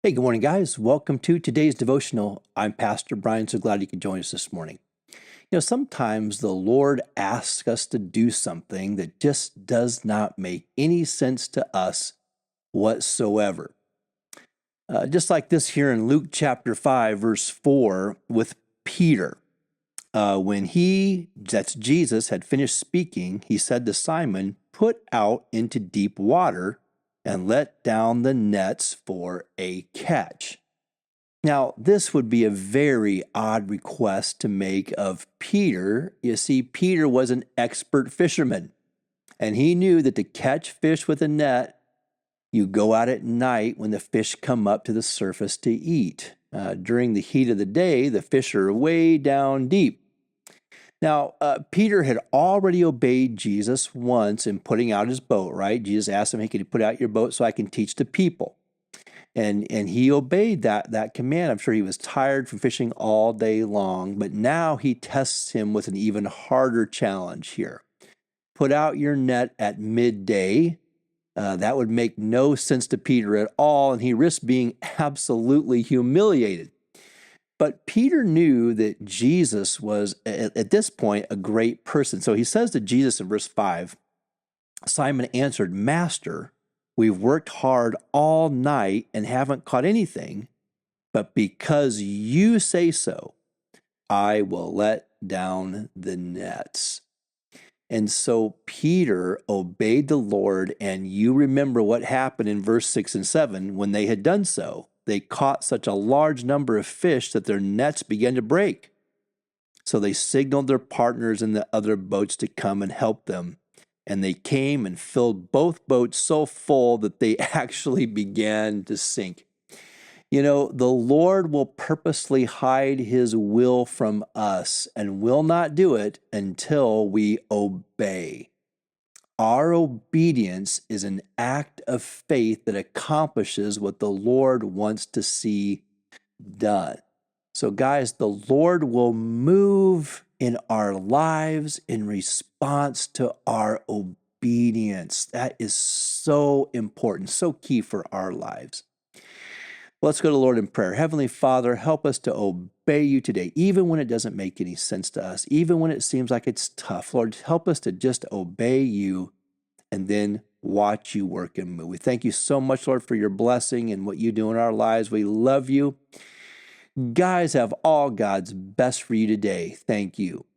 Hey, good morning, guys. Welcome to today's devotional. I'm Pastor Brian. So glad you could join us this morning. Sometimes the Lord asks us to do something that just does not make any sense to us whatsoever. Just like this here in Luke chapter 5, verse 4, with Peter. When that's Jesus, had finished speaking, he said to Simon, "Put out into deep water and let down the nets for a catch." Now, this would be a very odd request to make of Peter. You see, Peter was an expert fisherman, and he knew that to catch fish with a net, you go out at night when the fish come up to the surface to eat. During the heat of the day, the fish are way down deep. Now, Peter had already obeyed Jesus once in putting out his boat, right? Jesus asked him, "Hey, can you put out your boat so I can teach the people?" And he obeyed that command. I'm sure he was tired from fishing all day long, but now he tests him with an even harder challenge here. Put out your net at midday. That would make no sense to Peter at all, and he risked being absolutely humiliated. But Peter knew that Jesus was, at this point, a great person. So he says to Jesus in verse 5, Simon answered, "Master, we've worked hard all night and haven't caught anything, but because you say so, I will let down the nets." And so Peter obeyed the Lord, and you remember what happened in verse 6 and 7. When they had done so, they caught such a large number of fish that their nets began to break. So they signaled their partners in the other boats to come and help them. And they came and filled both boats so full that they actually began to sink. The Lord will purposely hide his will from us and will not do it until we obey. Our obedience is an act of faith that accomplishes what the Lord wants to see done. So, guys, the Lord will move in our lives in response to our obedience. That is so important, so key for our lives. Let's go to the Lord in prayer. Heavenly Father, help us to obey you today, even when it doesn't make any sense to us, even when it seems like it's tough. Lord, help us to just obey you and then watch you work and move. We thank you so much, Lord, for your blessing and what you do in our lives. We love you. Guys, have all God's best for you today. Thank you.